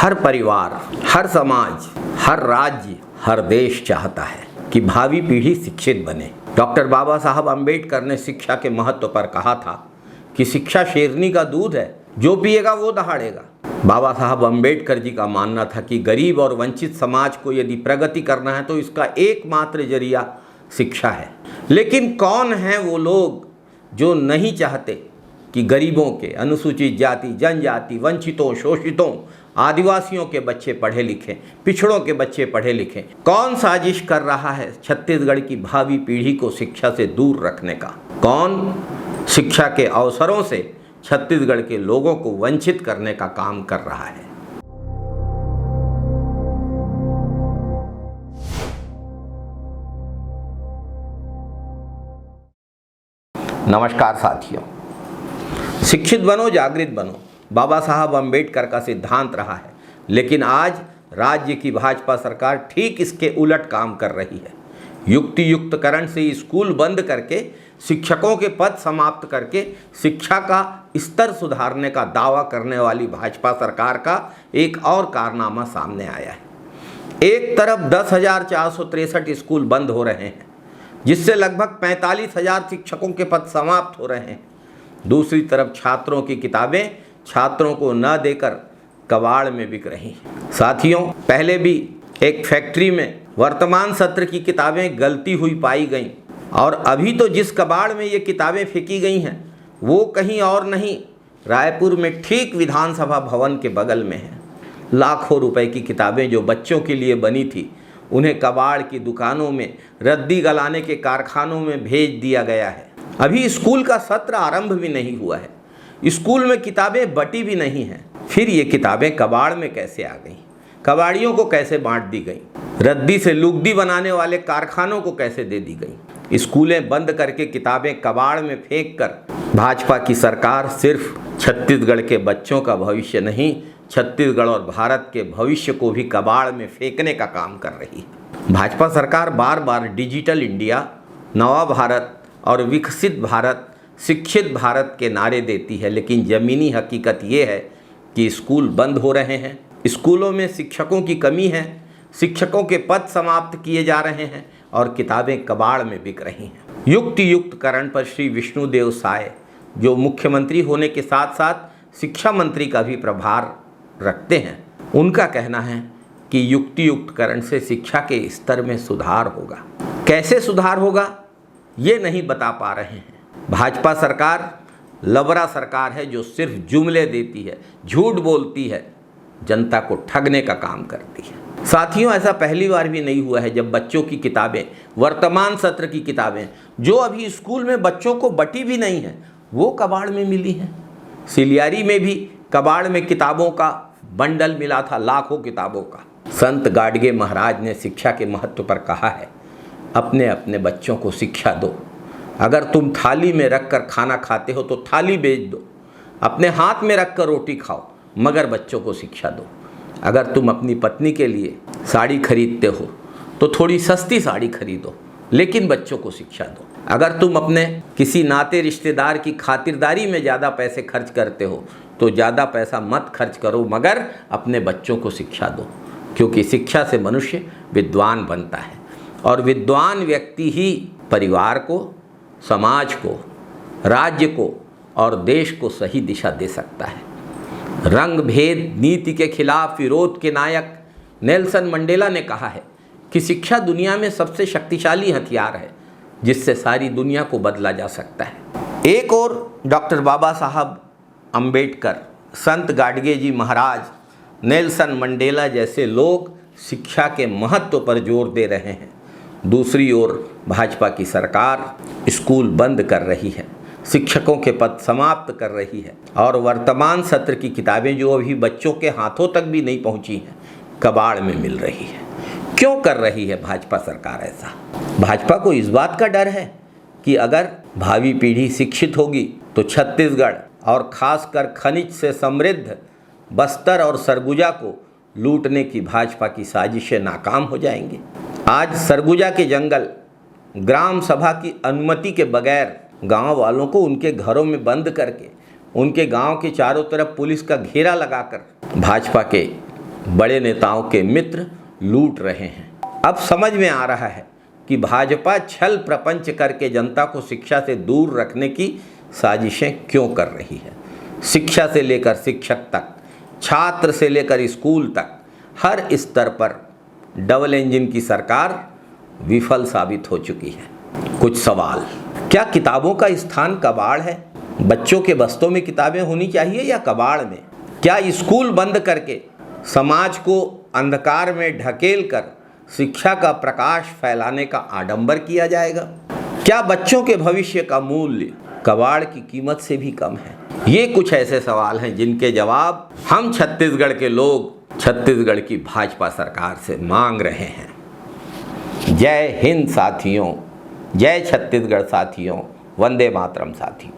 हर परिवार, हर समाज, हर राज्य, हर देश चाहता है कि भावी पीढ़ी शिक्षित बने। डॉक्टर बाबा साहब अम्बेडकर ने शिक्षा के महत्व पर कहा था कि शिक्षा शेरनी का दूध है, जो पिएगा वो दहाड़ेगा। बाबा साहब अम्बेडकर जी का मानना था कि गरीब और वंचित समाज को यदि प्रगति करना है तो इसका एकमात्र जरिया शिक्षा है। लेकिन कौन हैं वो लोग जो नहीं चाहते कि गरीबों के, अनुसूचित जाति, जनजाति, वंचितों, शोषितों, आदिवासियों के बच्चे पढ़े लिखें, पिछड़ों के बच्चे पढ़े लिखें? कौन साजिश कर रहा है छत्तीसगढ़ की भावी पीढ़ी को शिक्षा से दूर रखने का? कौन शिक्षा के अवसरों से छत्तीसगढ़ के लोगों को वंचित करने का काम कर रहा है? नमस्कार साथियों, शिक्षित बनो, जागृत बनो, बाबा साहब अम्बेडकर का सिद्धांत रहा है। लेकिन आज राज्य की भाजपा सरकार ठीक इसके उलट काम कर रही है। युक्ति युक्तकरण से स्कूल बंद करके, शिक्षकों के पद समाप्त करके शिक्षा का स्तर सुधारने का दावा करने वाली भाजपा सरकार का एक और कारनामा सामने आया है। एक तरफ 10,463 स्कूल बंद हो रहे हैं, जिससे लगभग 45,000 शिक्षकों के पद समाप्त हो रहे हैं। दूसरी तरफ छात्रों की किताबें छात्रों को न देकर कबाड़ में बिक रही हैं। साथियों, पहले भी एक फैक्ट्री में वर्तमान सत्र की किताबें गलती हुई पाई गईं, और अभी तो जिस कबाड़ में ये किताबें फेंकी गई हैं वो कहीं और नहीं, रायपुर में ठीक विधानसभा भवन के बगल में है। लाखों रुपए की किताबें जो बच्चों के लिए बनी थी, उन्हें कबाड़ की दुकानों में, रद्दी गलाने के कारखानों में भेज दिया गया है। अभी स्कूल का सत्र आरंभ भी नहीं हुआ है, स्कूल में किताबें बटी भी नहीं हैं। फिर ये किताबें कबाड़ में कैसे आ गईं? कबाड़ियों को कैसे बांट दी गईं? रद्दी से लुगदी बनाने वाले कारखानों को कैसे दे दी गईं? स्कूलें बंद करके किताबें कबाड़ में फेंक कर भाजपा की सरकार सिर्फ छत्तीसगढ़ के बच्चों का भविष्य नहीं, छत्तीसगढ़ और भारत के भविष्य को भी कबाड़ में फेंकने का काम कर रही है। भाजपा सरकार बार बार डिजिटल इंडिया, नवा भारत और विकसित भारत, शिक्षित भारत के नारे देती है, लेकिन ज़मीनी हकीकत ये है कि स्कूल बंद हो रहे हैं, स्कूलों में शिक्षकों की कमी है, शिक्षकों के पद समाप्त किए जा रहे हैं और किताबें कबाड़ में बिक रही हैं। युक्ति युक्तकरण पर श्री विष्णुदेव साय, जो मुख्यमंत्री होने के साथ साथ शिक्षा मंत्री का भी प्रभार रखते हैं, उनका कहना है कि युक्ति युक्तकरण से शिक्षा के स्तर में सुधार होगा। कैसे सुधार होगा ये नहीं बता पा रहे हैं। भाजपा सरकार लबरा सरकार है, जो सिर्फ जुमले देती है, झूठ बोलती है, जनता को ठगने का काम करती है। साथियों, ऐसा पहली बार भी नहीं हुआ है जब बच्चों की किताबें, वर्तमान सत्र की किताबें जो अभी स्कूल में बच्चों को बटी भी नहीं है, वो कबाड़ में मिली हैं। सिलियारी में भी कबाड़ में किताबों का बंडल मिला था, लाखों किताबों का। संत गाडगे महाराज ने शिक्षा के महत्व पर कहा है, अपने अपने बच्चों को शिक्षा दो। अगर तुम थाली में रखकर खाना खाते हो तो थाली बेच दो, अपने हाथ में रखकर रोटी खाओ, मगर बच्चों को शिक्षा दो। अगर तुम अपनी पत्नी के लिए साड़ी खरीदते हो तो थोड़ी सस्ती साड़ी खरीदो, लेकिन बच्चों को शिक्षा दो। अगर तुम अपने किसी नाते रिश्तेदार की खातिरदारी में ज़्यादा पैसे खर्च करते हो तो ज़्यादा पैसा मत खर्च करो, मगर अपने बच्चों को शिक्षा दो, क्योंकि शिक्षा से मनुष्य विद्वान बनता है, और विद्वान व्यक्ति ही परिवार को, समाज को, राज्य को और देश को सही दिशा दे सकता है। रंग भेद नीति के खिलाफ विरोध के नायक नेल्सन मंडेला ने कहा है कि शिक्षा दुनिया में सबसे शक्तिशाली हथियार है, जिससे सारी दुनिया को बदला जा सकता है। एक और डॉक्टर बाबा साहब अम्बेडकर, संत गाडगे जी महाराज, नेल्सन मंडेला जैसे लोग शिक्षा के महत्व पर जोर दे रहे हैं। दूसरी ओर भाजपा की सरकार स्कूल बंद कर रही है, शिक्षकों के पद समाप्त कर रही है, और वर्तमान सत्र की किताबें जो अभी बच्चों के हाथों तक भी नहीं पहुंची हैं, कबाड़ में मिल रही है। क्यों कर रही है भाजपा सरकार ऐसा? भाजपा को इस बात का डर है कि अगर भावी पीढ़ी शिक्षित होगी तो छत्तीसगढ़ और खासकर खनिज से समृद्ध बस्तर और सरगुजा को लूटने की भाजपा की साजिशें नाकाम हो जाएंगी। आज सरगुजा के जंगल ग्राम सभा की अनुमति के बगैर गांव वालों को उनके घरों में बंद करके, उनके गांव के चारों तरफ पुलिस का घेरा लगाकर भाजपा के बड़े नेताओं के मित्र लूट रहे हैं। अब समझ में आ रहा है कि भाजपा छल प्रपंच करके जनता को शिक्षा से दूर रखने की साजिशें क्यों कर रही है। शिक्षा से लेकर शिक्षक तक, छात्र से लेकर स्कूल तक, हर स्तर पर डबल इंजन की सरकार विफल साबित हो चुकी है। कुछ सवाल, क्या किताबों का स्थान कबाड़ है? बच्चों के बस्तों में किताबें होनी चाहिए या कबाड़ में? क्या स्कूल बंद करके समाज को अंधकार में ढकेल कर शिक्षा का प्रकाश फैलाने का आडंबर किया जाएगा? क्या बच्चों के भविष्य का मूल्य कबाड़ की कीमत से भी कम है? ये कुछ ऐसे सवाल हैं जिनके जवाब हम छत्तीसगढ़ के लोग छत्तीसगढ़ की भाजपा सरकार से मांग रहे हैं। जय हिंद साथियों, जय छत्तीसगढ़ साथियों, वंदे मातरम साथियों।